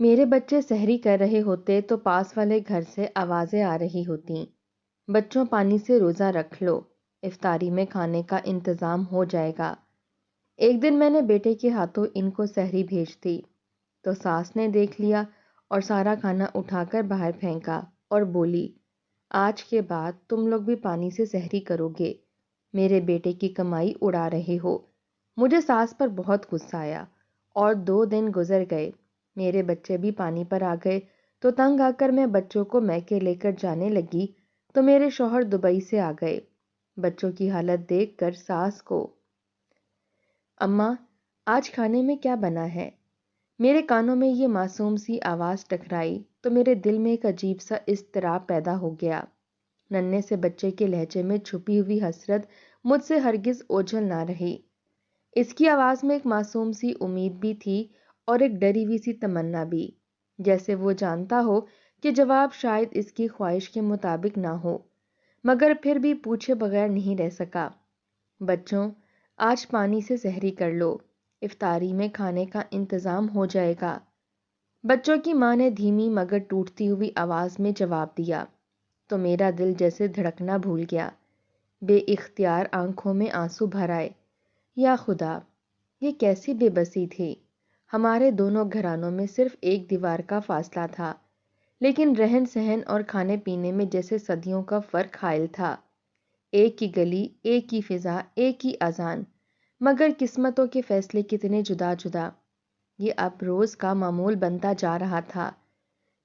میرے بچے سحری کر رہے ہوتے تو پاس والے گھر سے آوازیں آ رہی ہوتیں، بچوں پانی سے روزہ رکھ لو، افطاری میں کھانے کا انتظام ہو جائے گا۔ ایک دن میں نے بیٹے کے ہاتھوں ان کو سحری بھیج دی تو ساس نے دیکھ لیا اور سارا کھانا اٹھا کر باہر پھینکا اور بولی، آج کے بعد تم لوگ بھی پانی سے سحری کرو گے، میرے بیٹے کی کمائی اڑا رہے ہو۔ مجھے ساس پر بہت غصہ آیا اور 2 دن گزر گئے، میرے بچے بھی پانی پر آ گئے تو تنگ آ کر میں بچوں کو میکے لے کر جانے لگی تو میرے شوہر دبئی سے آ گئے۔ بچوں کی حالت دیکھ کر ساس کو، اماں آج کھانے میں کیا بنا ہے؟ میرے کانوں میں یہ معصوم سی آواز ٹکرائی تو میرے دل میں ایک عجیب سا اضطراب پیدا ہو گیا۔ ننھے سے بچے کے لہجے میں چھپی ہوئی حسرت مجھ سے ہرگز اوجھل نہ رہی۔ اس کی آواز میں ایک معصوم سی امید بھی تھی اور ایک ڈری ہوئی سی تمنا بھی، جیسے وہ جانتا ہو کہ جواب شاید اس کی خواہش کے مطابق نہ ہو، مگر پھر بھی پوچھے بغیر نہیں رہ سکا۔ بچوں، آج پانی سے سحری کر لو، افطاری میں کھانے کا انتظام ہو جائے گا۔ بچوں کی ماں نے دھیمی مگر ٹوٹتی ہوئی آواز میں جواب دیا تو میرا دل جیسے دھڑکنا بھول گیا۔ بے اختیار آنکھوں میں آنسو بھر آئے۔ یا خدا، یہ کیسی بے بسی تھی! ہمارے دونوں گھرانوں میں صرف ایک دیوار کا فاصلہ تھا، لیکن رہن سہن اور کھانے پینے میں جیسے صدیوں کا فرق حائل تھا۔ ایک ہی گلی، ایک ہی فضا، ایک ہی اذان، مگر قسمتوں کے فیصلے کتنے جدا جدا۔ یہ اب روز کا معمول بنتا جا رہا تھا۔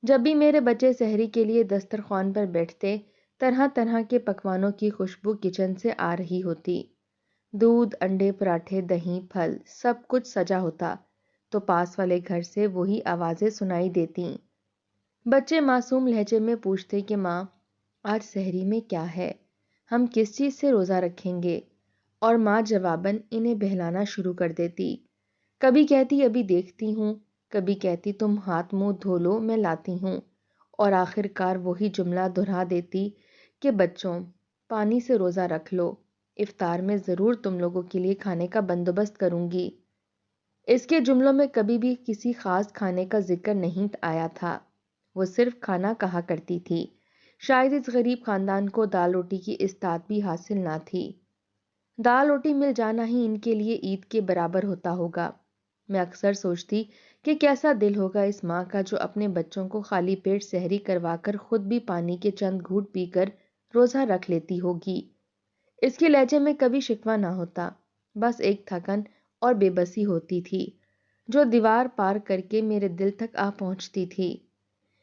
جب بھی میرے بچے سحری کے لیے دسترخوان پر بیٹھتے، طرح طرح کے پکوانوں کی خوشبو کچن سے آ رہی ہوتی۔ دودھ، انڈے، پراٹھے، دہی، پھل، سب کچھ سجا ہوتا تو پاس والے گھر سے وہی آوازیں سنائی دیتیں۔ بچے معصوم لہجے میں پوچھتے کہ ماں، آج سحری میں کیا ہے؟ ہم کس چیز سے روزہ رکھیں گے؟ اور ماں جواباً انہیں بہلانا شروع کر دیتی۔ کبھی کہتی ابھی دیکھتی ہوں، کبھی کہتی تم ہاتھ منہ دھو لو میں لاتی ہوں، اور آخر کار وہی جملہ دہرا دیتی کہ بچوں، پانی سے روزہ رکھ لو، افطار میں ضرور تم لوگوں کے لیے کھانے کا بندوبست کروں گی۔ اس کے جملوں میں کبھی بھی کسی خاص کھانے کا ذکر نہیں آیا تھا، وہ صرف کھانا کہا کرتی تھی۔ شاید اس غریب خاندان کو دال روٹی کی استعداد بھی حاصل نہ تھی۔ دال روٹی مل جانا ہی ان کے لیے عید کے برابر ہوتا ہوگا۔ میں اکثر سوچتی کہ کیسا دل ہوگا اس ماں کا جو اپنے بچوں کو خالی پیٹ سحری کروا کر خود بھی پانی کے چند گھونٹ پی کر روزہ رکھ لیتی ہوگی۔ اس کے لہجے میں کبھی شکوہ نہ ہوتا، بس ایک تھکن اور بے بسی ہوتی تھی جو دیوار پار کر کے میرے دل تک آ پہنچتی تھی۔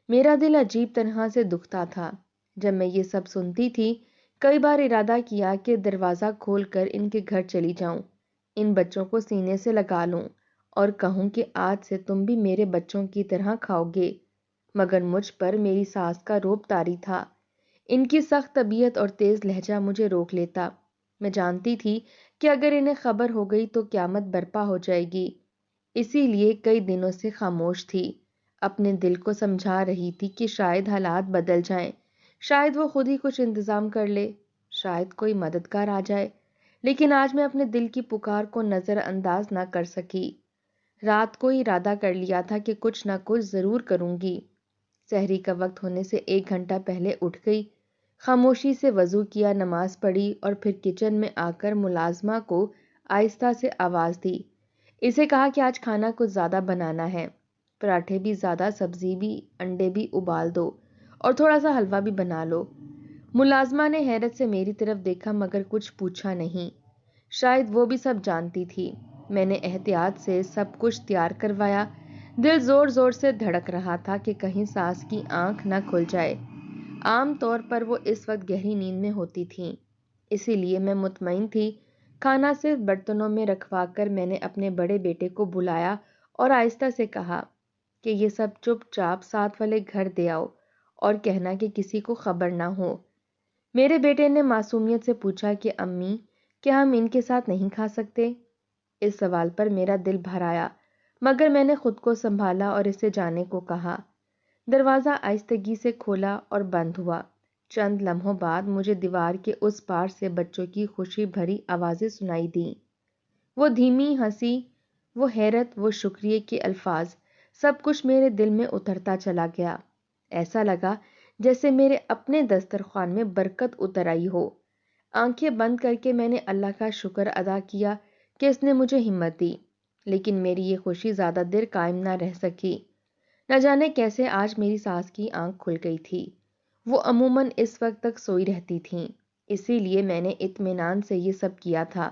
میرا دل عجیب طرح سے دکھتا تھا جب میں یہ سب سنتی تھی۔ کئی بار ارادہ کیا کہ دروازہ کھول کر ان کے گھر چلی جاؤں، ان بچوں کو سینے سے لگا لوں اور کہوں کہ آج سے تم بھی میرے بچوں کی طرح کھاؤ گے، مگر مجھ پر میری ساس کا روب طاری تھا۔ ان کی سخت طبیعت اور تیز لہجہ مجھے روک لیتا۔ میں جانتی تھی کہ اگر انہیں خبر ہو گئی تو قیامت برپا ہو جائے گی، اسی لیے کئی دنوں سے خاموش تھی، اپنے دل کو سمجھا رہی تھی کہ شاید حالات بدل جائیں، شاید وہ خود ہی کچھ انتظام کر لے، شاید کوئی مددگار آ جائے، لیکن آج میں اپنے دل کی پکار کو نظر انداز نہ کر سکی۔ رات کو ارادہ کر لیا تھا کہ کچھ نہ کچھ ضرور کروں گی۔ سحری کا وقت ہونے سے 1 گھنٹہ پہلے اٹھ گئی، خاموشی سے وضو کیا، نماز پڑھی اور پھر کچن میں آ کر ملازمہ کو آہستہ سے آواز دی۔ اسے کہا کہ آج کھانا کچھ زیادہ بنانا ہے، پراٹھے بھی زیادہ، سبزی بھی، انڈے بھی ابال دو اور تھوڑا سا حلوہ بھی بنا لو۔ ملازمہ نے حیرت سے میری طرف دیکھا مگر کچھ پوچھا نہیں۔ شاید وہ بھی سب جانتی تھی۔ میں نے احتیاط سے سب کچھ تیار کروایا۔ دل زور زور سے دھڑک رہا تھا کہ کہیں ساس کی آنکھ نہ کھل جائے۔ عام طور پر وہ اس وقت گہری نیند میں ہوتی تھیں، اسی لیے میں مطمئن تھی۔ کھانا صرف برتنوں میں رکھوا کر میں نے اپنے بڑے بیٹے کو بلایا اور آہستہ سے کہا کہ یہ سب چپ چاپ ساتھ والے گھر دے آؤ اور کہنا کہ کسی کو خبر نہ ہو۔ میرے بیٹے نے معصومیت سے پوچھا کہ امی، کیا ہم ان کے ساتھ نہیں کھا سکتے؟ اس سوال پر میرا دل بھر آیا، مگر میں نے خود کو سنبھالا اور اسے جانے کو کہا۔ دروازہ آہستگی سے کھولا اور بند ہوا۔ چند لمحوں بعد مجھے دیوار کے اس پار سے بچوں کی خوشی بھری آوازیں سنائی دیں۔ وہ دھیمی ہنسی، وہ حیرت، وہ شکریہ کے الفاظ، سب کچھ میرے دل میں اترتا چلا گیا. ایسا لگا جیسے میرے اپنے دسترخوان میں برکت اتر آئی ہو. آنکھیں بند کر کے میں نے اللہ کا شکر ادا کیا کہ اس نے مجھے ہمت دی. لیکن میری یہ خوشی زیادہ دیر قائم نہ رہ سکی. نہ جانے کیسے آج میری ساس کی آنکھ کھل گئی تھی. وہ عموماً اس وقت تک سوئی رہتی تھیں، اسی لیے میں نے اطمینان سے یہ سب کیا تھا.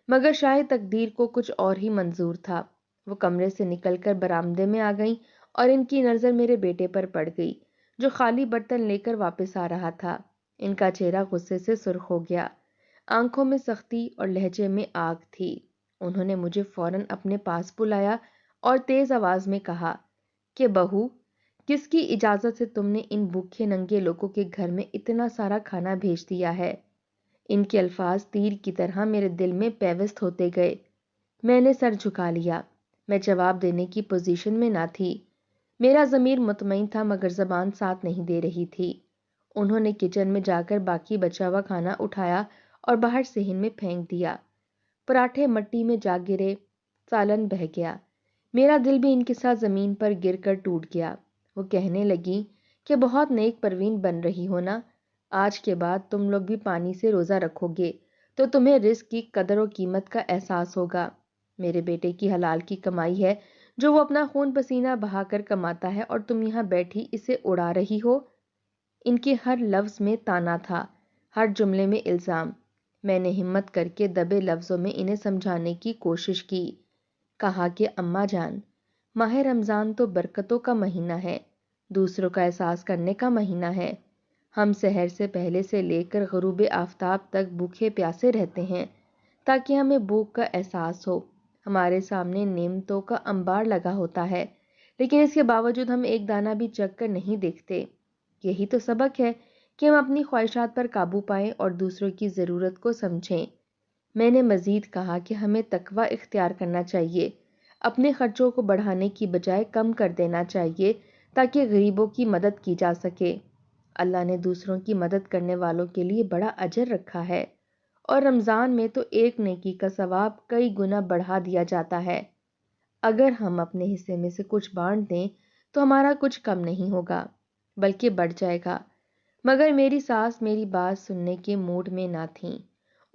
مگر شاید تقدیر کو کچھ اور ہی منظور تھا. وہ کمرے سے نکل کر برآمدے میں آ گئیں اور ان کی نظر میرے بیٹے پر پڑ گئی جو خالی برتن لے کر واپس آ رہا تھا. ان کا چہرہ غصے سے سرخ ہو گیا، آنکھوں میں سختی اور لہجے میں آگ تھی. انہوں نے مجھے فوراً اپنے پاس بلایا اور تیز آواز میں کہا کہ بہو، کس کی اجازت سے تم نے ان بھوکے ننگے لوگوں کے گھر میں اتنا سارا کھانا بھیج دیا ہے؟ ان کے الفاظ تیر کی طرح میرے دل میں پیوست ہوتے گئے. میں نے سر جھکا لیا. میں جواب دینے کی پوزیشن میں نہ تھی. میرا ضمیر مطمئن تھا مگر زبان ساتھ نہیں دے رہی تھی. انہوں نے کچن میں جا کر باقی بچا ہوا کھانا اٹھایا اور باہر صحن میں پھینک دیا. پراٹھے مٹی میں جا گرے، سالن بہہ گیا. میرا دل بھی ان کے ساتھ زمین پر گر کر ٹوٹ گیا. وہ کہنے لگی کہ بہت نیک پروین بن رہی ہو نا. آج کے بعد تم لوگ بھی پانی سے روزہ رکھو گے تو تمہیں رزق کی قدر و قیمت کا احساس ہوگا. میرے بیٹے کی حلال کی کمائی ہے جو وہ اپنا خون پسینہ بہا کر کماتا ہے، اور تم یہاں بیٹھی اسے اڑا رہی ہو. ان کے ہر لفظ میں تانا تھا، ہر جملے میں الزام. میں نے ہمت کر کے دبے لفظوں میں انہیں سمجھانے کی کوشش کی. کہا کہ اماں جان، ماہ رمضان تو برکتوں کا مہینہ ہے، دوسروں کا احساس کرنے کا مہینہ ہے. ہم سحر سے پہلے سے لے کر غروب آفتاب تک بھوکے پیاسے رہتے ہیں تاکہ ہمیں بھوک کا احساس ہو. ہمارے سامنے نعمتوں کا انبار لگا ہوتا ہے، لیکن اس کے باوجود ہم ایک دانہ بھی چکھ کر نہیں دیکھتے. یہی تو سبق ہے کہ ہم اپنی خواہشات پر قابو پائیں اور دوسروں کی ضرورت کو سمجھیں. میں نے مزید کہا کہ ہمیں تقوی اختیار کرنا چاہیے، اپنے خرچوں کو بڑھانے کی بجائے کم کر دینا چاہیے تاکہ غریبوں کی مدد کی جا سکے. اللہ نے دوسروں کی مدد کرنے والوں کے لیے بڑا اجر رکھا ہے، اور رمضان میں تو ایک نیکی کا ثواب کئی گنا بڑھا دیا جاتا ہے. اگر ہم اپنے حصے میں سے کچھ بانٹ دیں تو ہمارا کچھ کم نہیں ہوگا بلکہ بڑھ جائے گا. مگر میری ساس میری بات سننے کے موڈ میں نہ تھیں.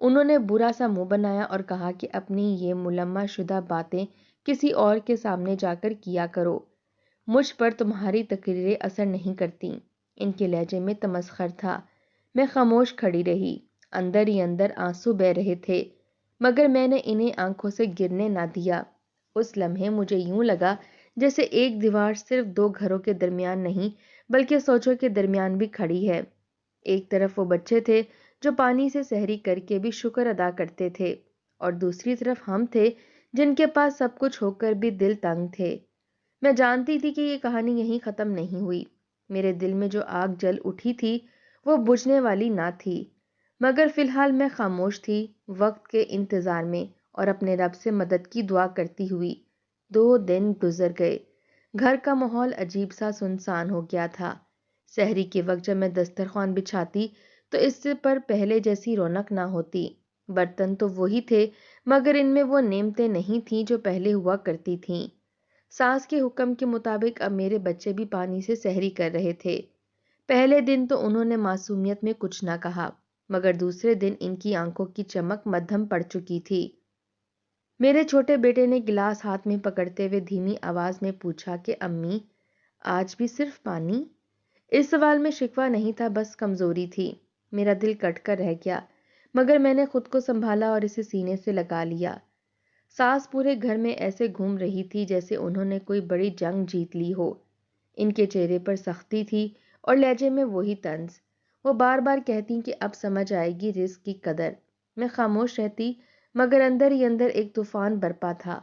انہوں نے برا سا منہ بنایا اور کہا کہ اپنی یہ ملمہ شدہ باتیں کسی اور کے سامنے جا کر کیا کرو. مجھ پر تمہاری تقریریں اثر نہیں کرتی. ان کے لہجے میں تمسخر تھا. میں خاموش کھڑی رہی. اندر ہی اندر آنسو بہہ رہے تھے مگر میں نے انہیں آنکھوں سے گرنے نہ دیا. اس لمحے مجھے یوں لگا جیسے ایک دیوار صرف دو گھروں کے درمیان نہیں بلکہ سوچوں کے درمیان بھی کھڑی ہے. ایک طرف وہ بچے تھے جو پانی سے سحری کر کے بھی شکر ادا کرتے تھے، اور دوسری طرف ہم تھے جن کے پاس سب کچھ ہو کر بھی دل تنگ تھے. میں جانتی تھی کہ یہ کہانی یہیں ختم نہیں ہوئی. میرے دل میں جو آگ جل اٹھی تھی وہ بجھنے والی نہ تھی. مگر فی الحال میں خاموش تھی، وقت کے انتظار میں اور اپنے رب سے مدد کی دعا کرتی ہوئی. 2 دن گزر گئے. گھر کا ماحول عجیب سا سنسان ہو گیا تھا. سحری کے وقت جب میں دسترخوان بچھاتی تو اس سے پر پہلے جیسی رونق نہ ہوتی. برتن تو وہی تھے مگر ان میں وہ نعمتیں نہیں تھیں جو پہلے ہوا کرتی تھیں. ساس کے حکم کے مطابق اب میرے بچے بھی پانی سے سحری کر رہے تھے. پہلے دن تو انہوں نے معصومیت میں کچھ نہ کہا مگر دوسرے دن ان کی آنکھوں کی چمک مدھم پڑ چکی تھی. میرے چھوٹے بیٹے نے گلاس ہاتھ میں پکڑتے ہوئے دھیمی آواز میں پوچھا کہ امی، آج بھی صرف پانی؟ اس سوال میں شکوہ نہیں تھا، بس کمزوری تھی. میرا دل کٹ کر رہ گیا مگر میں نے خود کو سنبھالا اور اسے سینے سے لگا لیا. ساس پورے گھر میں ایسے گھوم رہی تھی جیسے انہوں نے کوئی بڑی جنگ جیت لی ہو. ان کے چہرے پر سختی تھی اور لہجے میں وہی طنز. وہ بار بار کہتی کہ اب سمجھ آئے گی رزق کی قدر. میں خاموش رہتی مگر اندر ہی اندر ایک طوفان برپا تھا.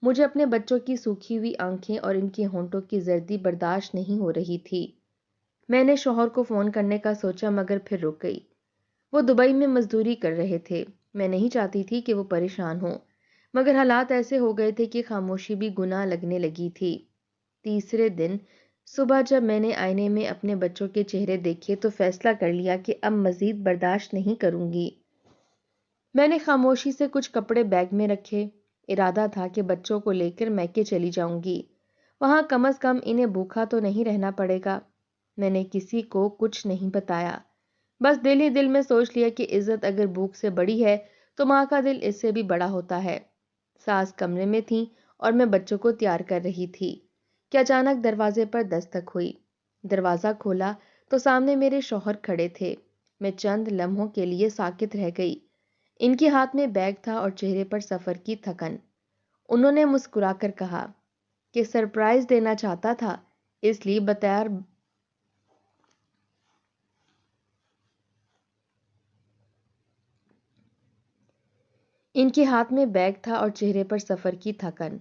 مجھے اپنے بچوں کی سوکھی ہوئی آنکھیں اور ان کے ہونٹوں کی زردی برداشت نہیں ہو رہی تھی. میں نے شوہر کو فون کرنے کا سوچا مگر پھر رک گئی. وہ دبئی میں مزدوری کر رہے تھے. میں نہیں چاہتی تھی کہ وہ پریشان ہوں مگر حالات ایسے ہو گئے تھے کہ خاموشی بھی گناہ لگنے لگی تھی. تیسرے دن صبح جب میں نے آئینے میں اپنے بچوں کے چہرے دیکھے تو فیصلہ کر لیا کہ اب مزید برداشت نہیں کروں گی. میں نے خاموشی سے کچھ کپڑے بیگ میں رکھے. ارادہ تھا کہ بچوں کو لے کر میکے چلی جاؤں گی. وہاں کم از کم انہیں بھوکا تو نہیں رہنا پڑے گا۔ میں نے کسی کو کچھ نہیں بتایا، بس دل ہی دل میں سوچ لیا کہ عزت اگر بھوک سے بڑی ہے تو ماں کا دل اس سے بھی بڑا ہوتا ہے۔ ساس کمرے میں تھی اور میں بچوں کو تیار کر رہی تھی کہ اچانک دروازے پر دستک ہوئی۔ دروازہ کھولا تو سامنے میرے شوہر کھڑے تھے۔ میں چند لمحوں کے لیے ساکت رہ گئی۔ ان کے ہاتھ میں بیگ تھا اور چہرے پر سفر کی تھکن۔ انہوں نے مسکرا کر کہا کہ سرپرائز دینا چاہتا تھا، اس لیے بطور ان کے ہاتھ میں بیگ تھا اور چہرے پر سفر کی تھکن۔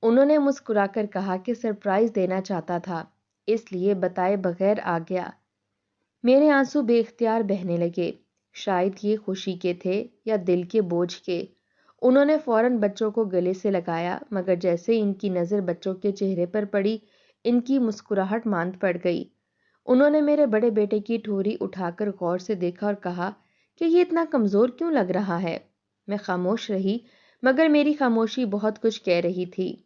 انہوں نے مسکرا کر کہا کہ سرپرائز دینا چاہتا تھا، اس لیے بتائے بغیر آ گیا۔ میرے آنسو بے اختیار بہنے لگے، شاید یہ خوشی کے تھے یا دل کے بوجھ کے۔ انہوں نے فوراً بچوں کو گلے سے لگایا، مگر جیسے ان کی نظر بچوں کے چہرے پر پڑی، ان کی مسکراہٹ ماند پڑ گئی۔ انہوں نے میرے بڑے بیٹے کی ٹھوری اٹھا کر غور سے دیکھا اور کہا کہ یہ اتنا کمزور کیوں لگ رہا ہے؟ میں خاموش رہی، مگر میری خاموشی بہت کچھ کہہ رہی تھی۔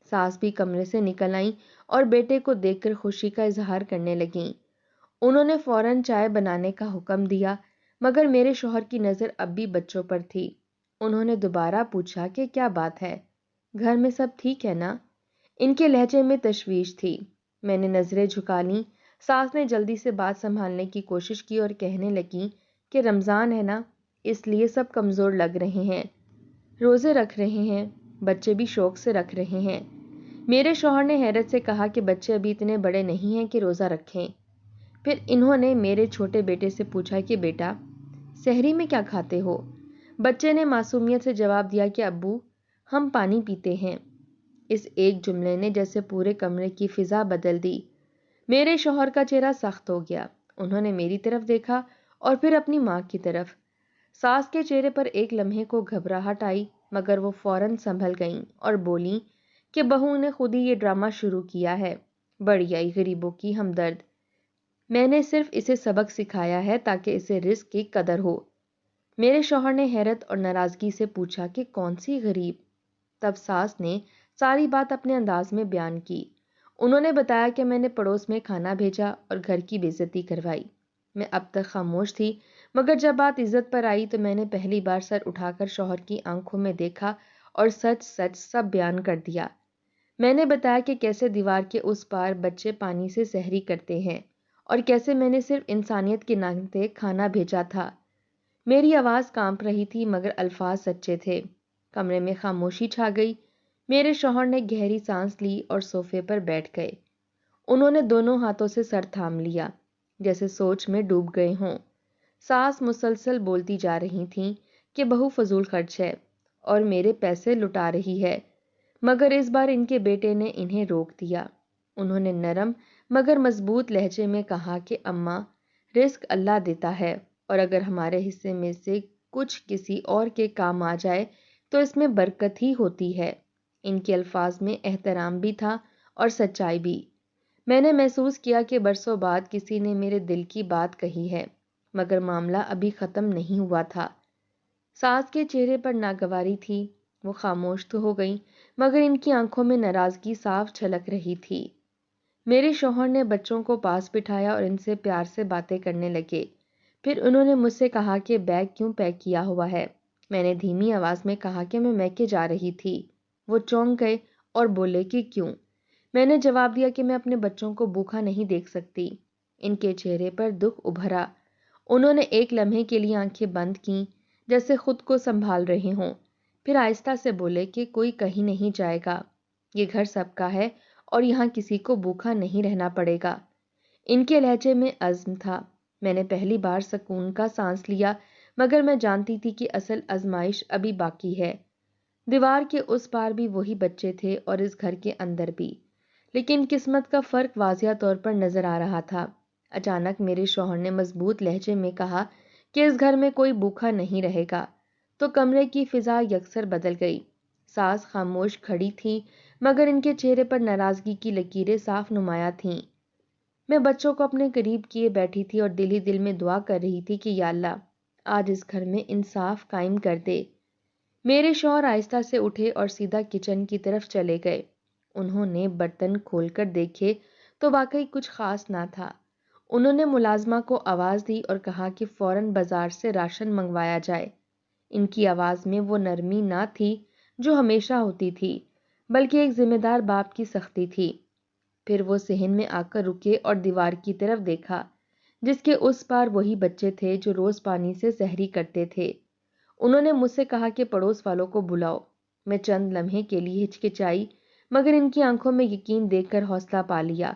ساس بھی کمرے سے نکل آئیں اور بیٹے کو دیکھ کر خوشی کا اظہار کرنے لگیں۔ انہوں نے فوراً چائے بنانے کا حکم دیا، مگر میرے شوہر کی نظر اب بھی بچوں پر تھی۔ انہوں نے دوبارہ پوچھا کہ کیا بات ہے، گھر میں سب ٹھیک ہے نا؟ ان کے لہجے میں تشویش تھی۔ میں نے نظریں جھکا لیں۔ ساس نے جلدی سے بات سنبھالنے کی کوشش کی اور کہنے لگیں کہ رمضان ہے نا، اس لیے سب کمزور لگ رہے ہیں، روزے رکھ رہے ہیں، بچے بھی شوق سے رکھ رہے ہیں۔ میرے شوہر نے حیرت سے کہا کہ بچے ابھی اتنے بڑے نہیں ہیں کہ روزہ رکھیں۔ پھر انہوں نے میرے چھوٹے بیٹے سے پوچھا کہ بیٹا، سحری میں کیا کھاتے ہو؟ بچے نے معصومیت سے جواب دیا کہ ابو، ہم پانی پیتے ہیں۔ اس ایک جملے نے جیسے پورے کمرے کی فضا بدل دی۔ میرے شوہر کا چہرہ سخت ہو گیا۔ انہوں نے میری طرف دیکھا اور پھر اپنی ماں کی طرف۔ ساس کے چہرے پر ایک لمحے کو گھبراہٹ آئی، مگر وہ فوراً سنبھل گئیں اور بولیں کہ بہو نے خود ہی یہ ڈرامہ شروع کیا ہے، بڑی آئی غریبوں کی ہمدرد۔ میں نے صرف اسے سبق سکھایا ہے تاکہ اسے رزق کی قدر ہو۔ میرے شوہر نے حیرت اور ناراضگی سے پوچھا کہ کون سی غریب؟ تب ساس نے ساری بات اپنے انداز میں بیان کی۔ انہوں نے بتایا کہ میں نے پڑوس میں کھانا بھیجا اور گھر کی بے عزتی کروائی۔ میں اب تک خاموش تھی، مگر جب بات عزت پر آئی تو میں نے پہلی بار سر اٹھا کر شوہر کی آنکھوں میں دیکھا اور سچ سچ سب بیان کر دیا۔ میں نے بتایا کہ کیسے دیوار کے اس پار بچے پانی سے سحری کرتے ہیں اور کیسے میں نے صرف انسانیت کے ناطے کھانا بھیجا تھا۔ میری آواز کانپ رہی تھی، مگر الفاظ سچے تھے۔ کمرے میں خاموشی چھا گئی۔ میرے شوہر نے گہری سانس لی اور صوفے پر بیٹھ گئے۔ انہوں نے دونوں ہاتھوں سے سر تھام لیا، جیسے سوچ میں ڈوب گئے ہوں۔ ساس مسلسل بولتی جا رہی تھیں کہ بہو فضول خرچ ہے اور میرے پیسے لٹا رہی ہے، مگر اس بار ان کے بیٹے نے انہیں روک دیا۔ انہوں نے نرم مگر مضبوط لہجے میں کہا کہ اماں، رزق اللہ دیتا ہے اور اگر ہمارے حصے میں سے کچھ کسی اور کے کام آ جائے تو اس میں برکت ہی ہوتی ہے۔ ان کے الفاظ میں احترام بھی تھا اور سچائی بھی۔ میں نے محسوس کیا کہ برسوں بعد کسی نے میرے دل کی بات کہی ہے، مگر معاملہ ابھی ختم نہیں ہوا تھا۔ ساس کے چہرے پر ناگواری تھی۔ وہ خاموش تو ہو گئیں، مگر ان کی آنکھوں میں ناراضگی صاف جھلک رہی تھی۔ میرے شوہر نے بچوں کو پاس بٹھایا اور ان سے پیار سے باتیں کرنے لگے۔ پھر انہوں نے مجھ سے کہا کہ بیگ کیوں پیک کیا ہوا ہے؟ میں نے دھیمی آواز میں کہا کہ میں میکے جا رہی تھی۔ وہ چونک گئے اور بولے کہ کیوں؟ میں نے جواب دیا کہ میں اپنے بچوں کو بھوکا نہیں دیکھ سکتی۔ ان کے چہرے پر دکھ ابھرا۔ انہوں نے ایک لمحے کے لیے آنکھیں بند کیں، جیسے خود کو سنبھال رہے ہوں، پھر آہستہ سے بولے کہ کوئی کہیں نہیں جائے گا، یہ گھر سب کا ہے اور یہاں کسی کو بھوکا نہیں رہنا پڑے گا۔ ان کے لہجے میں عزم تھا۔ میں نے پہلی بار سکون کا سانس لیا، مگر میں جانتی تھی کہ اصل آزمائش ابھی باقی ہے۔ دیوار کے اس پار بھی وہی بچے تھے اور اس گھر کے اندر بھی، لیکن قسمت کا فرق واضح طور پر نظر آ رہا تھا۔ اچانک میرے شوہر نے مضبوط لہجے میں کہا کہ اس گھر میں کوئی بھوکا نہیں رہے گا، تو کمرے کی فضا یکسر بدل گئی۔ ساس خاموش کھڑی تھی، مگر ان کے چہرے پر ناراضگی کی لکیریں صاف نمایاں تھیں۔ میں بچوں کو اپنے قریب کیے بیٹھی تھی اور دل ہی دل میں دعا کر رہی تھی کہ یا اللہ، آج اس گھر میں انصاف قائم کر دے۔ میرے شوہر آہستہ سے اٹھے اور سیدھا کچن کی طرف چلے گئے۔ انہوں نے برتن کھول کر دیکھے تو واقعی کچھ خاص نہ تھا۔ انہوں نے ملازمہ کو آواز دی اور کہا کہ فوراً بازار سے راشن منگوایا جائے۔ ان کی آواز میں وہ نرمی نہ تھی جو ہمیشہ ہوتی تھی، بلکہ ایک ذمہ دار باپ کی سختی تھی۔ پھر وہ صحن میں آ کر رکے اور دیوار کی طرف دیکھا، جس کے اس پار وہی بچے تھے جو روز پانی سے سحری کرتے تھے۔ انہوں نے مجھ سے کہا کہ پڑوس والوں کو بلاؤ۔ میں چند لمحے کے لیے ہچکچائی، مگر ان کی آنکھوں میں یقین دیکھ کر حوصلہ پا لیا۔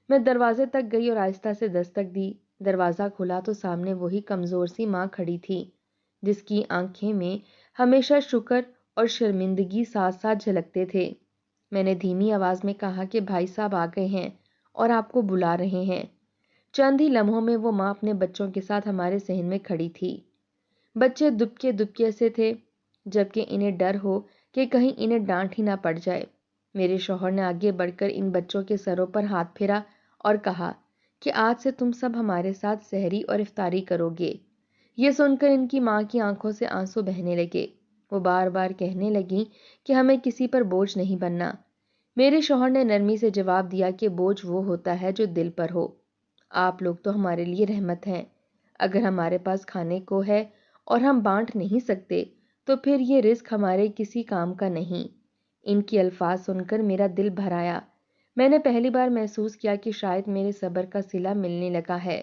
میں دروازے تک گئی اور آہستہ سے دستک دی۔ دروازہ کھلا تو سامنے وہی کمزور سی ماں کھڑی تھی، جس کی آنکھیں میں ہمیشہ شکر اور شرمندگی ساتھ ساتھ جھلکتے تھے۔ میں نے دھیمی آواز میں کہا کہ بھائی صاحب آ گئے ہیں اور آپ کو بلا رہے ہیں۔ چند ہی لمحوں میں وہ ماں اپنے بچوں کے ساتھ ہمارے صحن میں کھڑی تھی۔ بچے دبکے دبکے سے تھے، جبکہ انہیں ڈر ہو کہ کہیں انہیں ڈانٹ ہی نہ پڑ جائے۔ میرے شوہر نے آگے بڑھ کر ان بچوں کے سروں پر ہاتھ پھیرا اور کہا کہ آج سے تم سب ہمارے ساتھ سحری اور افطاری کرو گے۔ یہ سن کر ان کی ماں کی آنکھوں سے آنسو بہنے لگے۔ وہ بار بار کہنے لگیں کہ ہمیں کسی پر بوجھ نہیں بننا۔ میرے شوہر نے نرمی سے جواب دیا کہ بوجھ وہ ہوتا ہے جو دل پر ہو۔ آپ لوگ تو ہمارے لیے رحمت ہیں۔ اگر ہمارے پاس کھانے کو ہے اور ہم بانٹ نہیں سکتے تو پھر یہ رزق ہمارے کسی کام کا نہیں۔ ان کے الفاظ سن کر میرا دل بھر آیا۔ میں نے پہلی بار محسوس کیا کہ شاید میرے صبر کا صلہ ملنے لگا ہے۔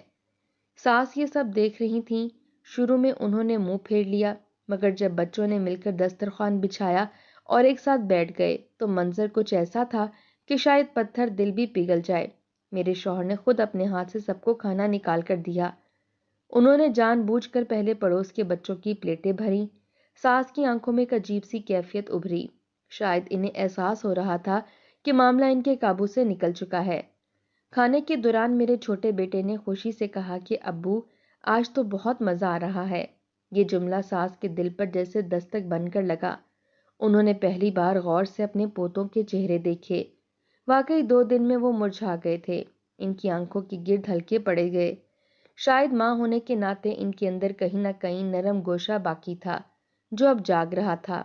ساس یہ سب دیکھ رہی تھیں۔ شروع میں انہوں نے منہ پھیر لیا، مگر جب بچوں نے مل کر دسترخوان بچھایا اور ایک ساتھ بیٹھ گئے تو منظر کچھ ایسا تھا کہ شاید پتھر دل بھی پگھل جائے۔ میرے شوہر نے خود اپنے ہاتھ سے سب کو کھانا نکال کر دیا۔ انہوں نے جان بوجھ کر پہلے پڑوس کے بچوں کی پلیٹیں بھریں۔ ساس کی آنکھوں میں ایک عجیب سی کیفیت ابھری۔ شاید انہیں احساس ہو رہا تھا کہ معاملہ ان کے قابو سے نکل چکا ہے۔ کھانے کے دوران میرے چھوٹے بیٹے نے خوشی سے کہا کہ ابو، آج تو بہت مزہ آ رہا ہے۔ یہ جملہ ساس کے دل پر جیسے دستک بن کر لگا۔ انہوں نے پہلی بار غور سے اپنے پوتوں کے چہرے دیکھے۔ واقعی 2 دن میں وہ مرجھا گئے تھے۔ ان کی آنکھوں کے گرد ہلکے پڑے گئے۔ شاید ماں ہونے کے ناطے ان کے اندر کہیں نہ کہیں نرم گوشہ باقی تھا جو اب جاگ رہا تھا۔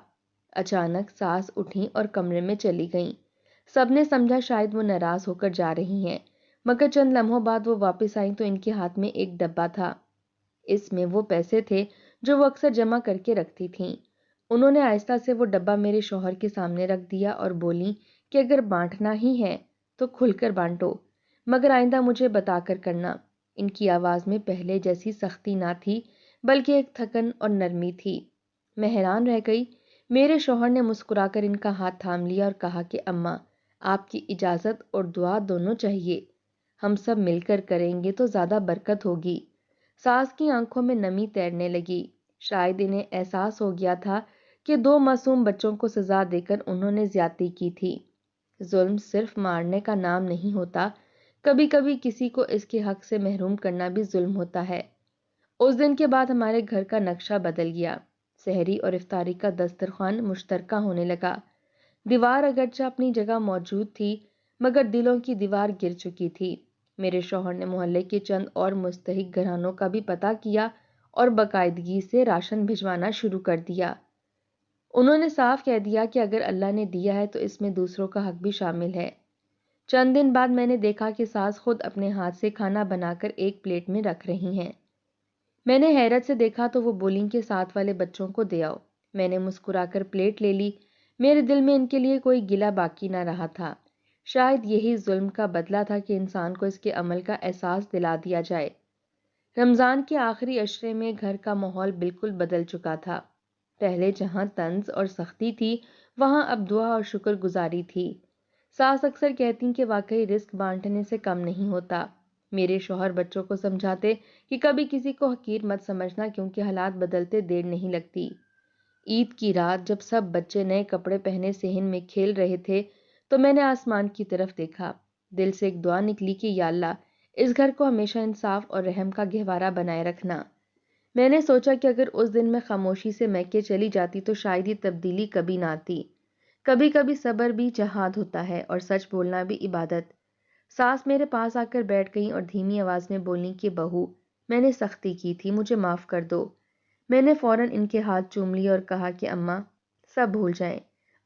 اچانک ساس اٹھیں اور کمرے میں چلی گئیں۔ سب نے سمجھا شاید وہ ناراض ہو کر جا رہی ہیں، مگر چند لمحوں بعد وہ واپس آئیں تو ان کے ہاتھ میں ایک ڈبہ تھا۔ اس میں وہ پیسے تھے جو وہ اکثر جمع کر کے رکھتی تھیں۔ انہوں نے آہستہ سے وہ ڈبہ میرے شوہر کے سامنے رکھ دیا اور بولیں کہ اگر بانٹنا ہی ہے تو کھل کر بانٹو، مگر آئندہ مجھے بتا کر کرنا۔ ان کی آواز میں پہلے جیسی سختی نہ تھی، بلکہ ایک تھکن اور نرمی تھی۔ میں حیران رہ گئی۔ میرے شوہر نے مسکرا کر ان کا ہاتھ تھام لیا اور کہا کہ اماں، آپ کی اجازت اور دعا دونوں چاہیے۔ ہم سب مل کر کریں گے تو زیادہ برکت ہوگی۔ ساس کی آنکھوں میں نمی تیرنے لگی۔ شاید انہیں احساس ہو گیا تھا کہ 2 معصوم بچوں کو سزا دے کر انہوں نے زیادتی کی تھی۔ ظلم صرف مارنے کا نام نہیں ہوتا، کبھی کبھی کسی کو اس کے حق سے محروم کرنا بھی ظلم ہوتا ہے۔ اس دن کے بعد ہمارے گھر کا نقشہ بدل گیا۔ سحری اور افطاری کا دسترخوان مشترکہ ہونے لگا۔ دیوار اگرچہ اپنی جگہ موجود تھی، مگر دلوں کی دیوار گر چکی تھی۔ میرے شوہر نے محلے کے چند اور مستحق گھرانوں کا بھی پتہ کیا اور باقاعدگی سے راشن بھجوانا شروع کر دیا۔ انہوں نے صاف کہہ دیا کہ اگر اللہ نے دیا ہے تو اس میں دوسروں کا حق بھی شامل ہے۔ چند دن بعد میں نے دیکھا کہ ساس خود اپنے ہاتھ سے کھانا بنا کر ایک پلیٹ میں رکھ رہی ہیں۔ میں نے حیرت سے دیکھا تو وہ بولیں کہ ساتھ والے بچوں کو دے آؤ۔ میں نے مسکرا کر پلیٹ لے لی۔ میرے دل میں ان کے لیے کوئی گلہ باقی نہ رہا تھا۔ شاید یہی ظلم کا بدلہ تھا کہ انسان کو اس کے عمل کا احساس دلا دیا جائے۔ رمضان کے آخری عشرے میں گھر کا ماحول بالکل بدل چکا تھا۔ پہلے جہاں طنز اور سختی تھی، وہاں اب دعا اور شکر گزاری تھی۔ ساس اکثر کہتی کہ واقعی رزق بانٹنے سے کم نہیں ہوتا۔ میرے شوہر بچوں کو سمجھاتے کہ کبھی کسی کو حقیر مت سمجھنا، کیونکہ حالات بدلتے دیر نہیں لگتی۔ عید کی رات جب سب بچے نئے کپڑے پہنے صحن میں کھیل رہے تھے تو میں نے آسمان کی طرف دیکھا۔ دل سے ایک دعا نکلی کہ یا اللہ، اس گھر کو ہمیشہ انصاف اور رحم کا گہوارہ بنائے رکھنا۔ میں نے سوچا کہ اگر اس دن میں خاموشی سے میکے چلی جاتی تو شاید یہ تبدیلی کبھی نہ آتی۔ کبھی کبھی صبر بھی جہاد ہوتا ہے اور سچ بولنا بھی عبادت۔ ساس میرے پاس آ کر بیٹھ گئیں اور دھیمی آواز میں بولیں کہ بہو، میں نے سختی کی تھی، مجھے معاف کر دو۔ میں نے فوراً ان کے ہاتھ چوم لیے اور کہا کہ اماں، سب بھول جائیں۔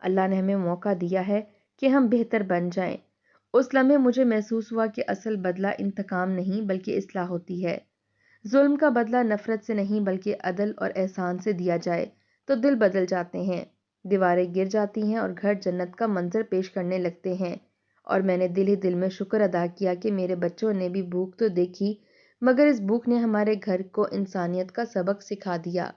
اللہ نے ہمیں موقع دیا ہے کہ ہم بہتر بن جائیں۔ اس لمحے مجھے محسوس ہوا کہ اصل بدلہ انتقام نہیں بلکہ اصلاح ہوتی ہے۔ ظلم کا بدلہ نفرت سے نہیں بلکہ عدل اور احسان سے دیا جائے تو دل بدل جاتے ہیں، دیواریں گر جاتی ہیں اور گھر جنت کا منظر پیش کرنے لگتے ہیں۔ اور میں نے دل ہی دل میں شکر ادا کیا کہ میرے بچوں نے بھی بھوک تو دیکھی، مگر اس بھوک نے ہمارے گھر کو انسانیت کا سبق سکھا دیا۔